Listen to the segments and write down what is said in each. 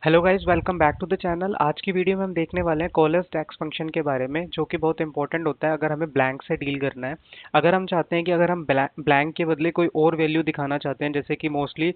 Hello guys, welcome back to the channel. आज की video में हम देखने वाले हैं कॉलर्स टैक्स फंक्शन के बारे में, जो कि बहुत इंपॉर्टेंट होता है अगर हमें ब्लैंक से डील करना है। अगर हम चाहते हैं कि अगर हम ब्लैंक के बदले कोई और वैल्यू दिखाना चाहते हैं, जैसे कि मोस्टली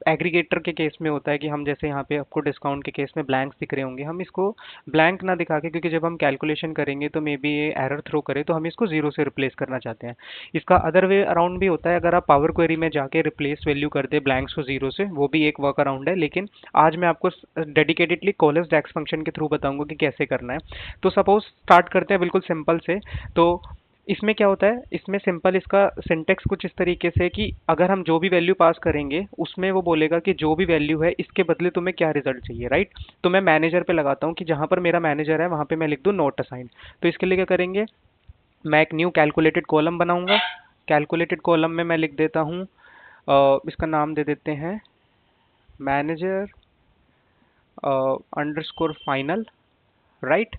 एग्रीगेटर के केस में होता है कि हम जैसे यहाँ पे आपको डिस्काउंट के केस में ब्लैंक्स दिख रहे होंगे, हम इसको ब्लैंक ना दिखा के, क्योंकि जब हम कैलकुलेशन करेंगे तो मे बी ये एरर थ्रो करे, तो हम इसको जीरो से रिप्लेस करना चाहते हैं। इसका अदर वे अराउंड भी होता है, अगर आप पावर क्वेरी में जाके रिप्लेस वैल्यू कर दे ब्लैंक्स को जीरो से, वो भी एक वर्क अराउंड है। लेकिन आज मैं आपको डेडिकेटेडली कॉलर्स डैक्स फंक्शन के थ्रू बताऊंगा कि कैसे करना है। तो सपोज स्टार्ट करते हैं बिल्कुल सिंपल से। तो इसमें क्या होता है, इसमें सिंपल इसका सिंटेक्स कुछ इस तरीके से कि अगर हम जो भी वैल्यू पास करेंगे उसमें वो बोलेगा कि जो भी वैल्यू है इसके बदले तुम्हें क्या रिजल्ट चाहिए, राइट। तो मैं मैनेजर पे लगाता हूँ कि जहाँ पर मेरा मैनेजर है वहाँ पे मैं लिख दूँ नॉट असाइन। तो इसके लिए क्या करेंगे, मैं एक न्यू कैलकुलेटेड कॉलम बनाऊंगा। कैलकुलेटेड कॉलम में मैं लिख देता हूँ, इसका नाम दे देते हैं मैनेजर अंडरस्कोर फाइनल, राइट।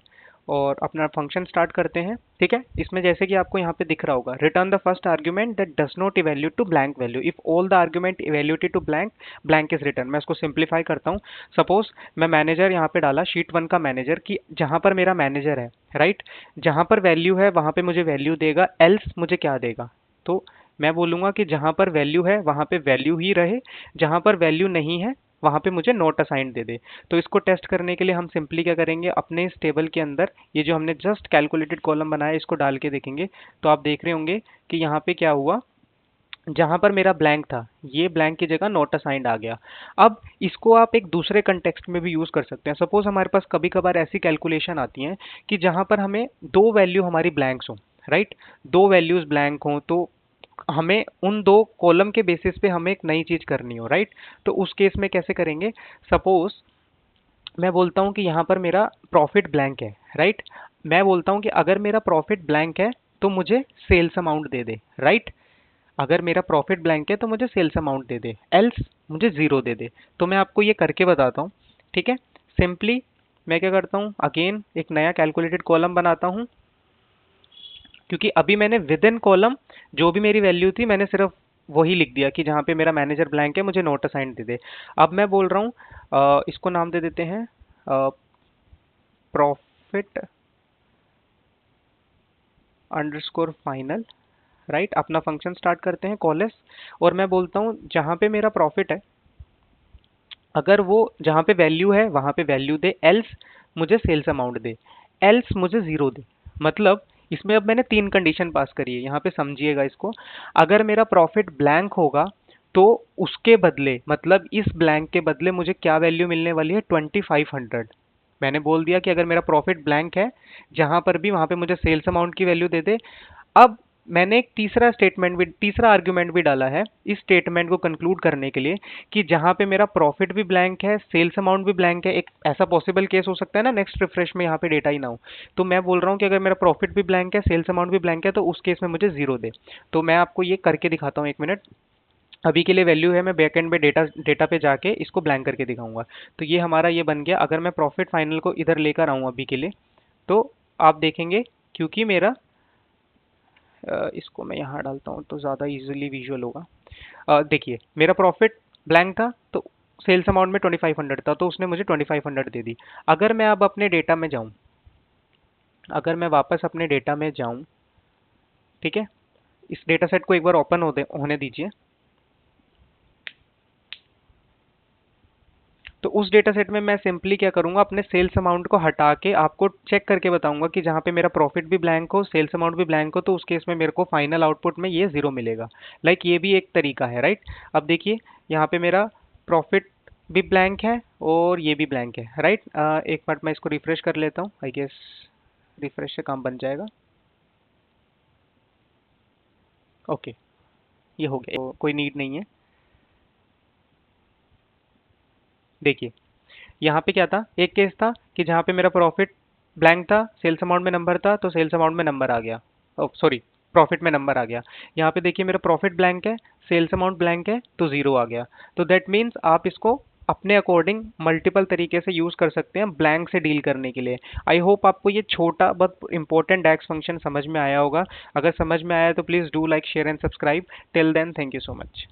और अपना फंक्शन स्टार्ट करते हैं। ठीक है, इसमें जैसे कि आपको यहाँ पे दिख रहा होगा, return the first argument that does not evaluate to blank value if all the argument evaluated to blank, blank is return. मैं इसको सिंप्लीफाई करता हूँ। सपोज मैं मैनेजर यहाँ पे डाला, शीट 1 का मैनेजर, कि जहाँ पर मेरा मैनेजर है, राइट, जहाँ पर वैल्यू है वहाँ पे मुझे वैल्यू देगा, एल्स मुझे क्या देगा। तो मैं बोलूँगा कि जहाँ पर वैल्यू है वहाँ पे वैल्यू ही रहे, जहाँ पर वैल्यू नहीं है वहाँ पे मुझे नॉट असाइंड दे दे। तो इसको टेस्ट करने के लिए हम सिंपली क्या करेंगे, अपने इस टेबल के अंदर ये जो हमने जस्ट कैलकुलेटेड कॉलम बनाया इसको डाल के देखेंगे। तो आप देख रहे होंगे कि यहाँ पे क्या हुआ, जहाँ पर मेरा ब्लैंक था ये ब्लैंक की जगह नॉट असाइंड आ गया। अब इसको आप एक दूसरे कंटेक्स्ट में भी यूज़ कर सकते हैं। सपोज हमारे पास कभी कभार ऐसी कैलकुलेशन आती हैं कि जहाँ पर हमें दो वैल्यू हमारी ब्लैंक्स हों, राइट, दो वैल्यूज़ ब्लैंक हों, तो हमें उन दो कॉलम के बेसिस पे हमें एक नई चीज़ करनी हो, राइट। तो उस केस में कैसे करेंगे, सपोज मैं बोलता हूँ कि यहाँ पर मेरा प्रॉफिट ब्लैंक है, राइट। मैं बोलता हूँ कि अगर मेरा प्रॉफिट ब्लैंक है तो मुझे सेल्स अमाउंट दे दे, राइट। अगर मेरा प्रॉफिट ब्लैंक है तो मुझे सेल्स अमाउंट दे दे, एल्स मुझे ज़ीरो दे दे। तो मैं आपको ये करके बताता हूँ। ठीक है, सिंपली मैं क्या करता हूँ, अगेन एक नया कैलकुलेटेड कॉलम बनाता हूँ, क्योंकि अभी मैंने विद इन कॉलम जो भी मेरी वैल्यू थी मैंने सिर्फ वही लिख दिया कि जहाँ पे मेरा मैनेजर ब्लैंक है मुझे नोट असाइन दे दे। अब मैं बोल रहा हूँ, इसको नाम दे देते हैं प्रॉफिट अंडरस्कोर फाइनल, राइट। अपना फंक्शन स्टार्ट करते हैं कॉलेस, और मैं बोलता हूँ जहाँ पे मेरा प्रॉफिट है, अगर वो जहाँ पे वैल्यू है वहाँ पे वैल्यू दे, एल्स मुझे सेल्स अमाउंट दे, एल्स मुझे ज़ीरो दे। मतलब इसमें अब मैंने तीन कंडीशन पास करी है, यहाँ पे समझिएगा इसको। अगर मेरा प्रॉफिट ब्लैंक होगा तो उसके बदले, मतलब इस ब्लैंक के बदले मुझे क्या वैल्यू मिलने वाली है, 2500। मैंने बोल दिया कि अगर मेरा प्रॉफिट ब्लैंक है जहाँ पर भी, वहाँ पे मुझे सेल्स अमाउंट की वैल्यू दे दे। अब मैंने एक तीसरा आर्ग्यूमेंट भी डाला है इस स्टेटमेंट को कंक्लूड करने के लिए, कि जहाँ पे मेरा प्रॉफिट भी ब्लैंक है, सेल्स अमाउंट भी ब्लैंक है। एक ऐसा पॉसिबल केस हो सकता है ना, नेक्स्ट रिफ्रेश में यहाँ पे डेटा ही ना हो। तो मैं बोल रहा हूँ कि अगर मेरा प्रॉफिट भी ब्लैंक है, सेल्स अमाउंट भी ब्लैंक है, तो उस केस में मुझे जीरो दे। तो मैं आपको ये करके दिखाता हूँ, एक मिनट। अभी के लिए वैल्यू है, मैं बैकएंड में डेटा डेटा पे जाके इसको ब्लैंक करके दिखाऊंगा। तो ये हमारा ये बन गया। अगर मैं प्रॉफिट फाइनल को इधर लेकर आऊँ अभी के लिए, तो आप देखेंगे, क्योंकि मेरा इसको मैं यहाँ डालता हूँ तो ज़्यादा इजीली विजुअल होगा। देखिए मेरा प्रॉफिट ब्लैंक था तो सेल्स अमाउंट में 2500 था, तो उसने मुझे 2500 दे दी। अगर मैं अब अपने डेटा में जाऊँ, अगर मैं वापस अपने डेटा में जाऊँ, ठीक है, इस डेटा सेट को एक बार ओपन होने दीजिए। तो उस डेटा सेट में मैं सिंपली क्या करूंगा, अपने सेल्स अमाउंट को हटा के आपको चेक करके बताऊंगा कि जहाँ पे मेरा प्रॉफिट भी ब्लैंक हो, सेल्स अमाउंट भी ब्लैंक हो, तो उस केस में मेरे को फाइनल आउटपुट में ये जीरो मिलेगा। लाइक ये भी एक तरीका है, राइट। अब देखिए यहाँ पे मेरा प्रॉफिट भी ब्लैंक है और ये भी ब्लैंक है, राइट। एक मिनट मैं इसको रिफ्रेश कर लेता हूँ, आई गेस रिफ्रेश से काम बन जाएगा। ओके, ये हो गया, तो कोई नीड नहीं है। देखिए यहाँ पे क्या था, एक केस था कि जहाँ पे मेरा प्रॉफिट ब्लैंक था, सेल्स अमाउंट में नंबर था, तो सेल्स अमाउंट में नंबर आ गया, सॉरी प्रॉफिट में नंबर आ गया। यहाँ पे देखिए मेरा प्रॉफिट ब्लैंक है, सेल्स अमाउंट ब्लैंक है, तो जीरो आ गया। तो दैट मीन्स आप इसको अपने अकॉर्डिंग मल्टीपल तरीके से यूज़ कर सकते हैं ब्लैंक से डील करने के लिए। आई होप आपको ये छोटा बहुत इंपॉर्टेंट डैक्स फंक्शन समझ में आया होगा। अगर समझ में आया तो please do like share and subscribe. Till then, thank you so much.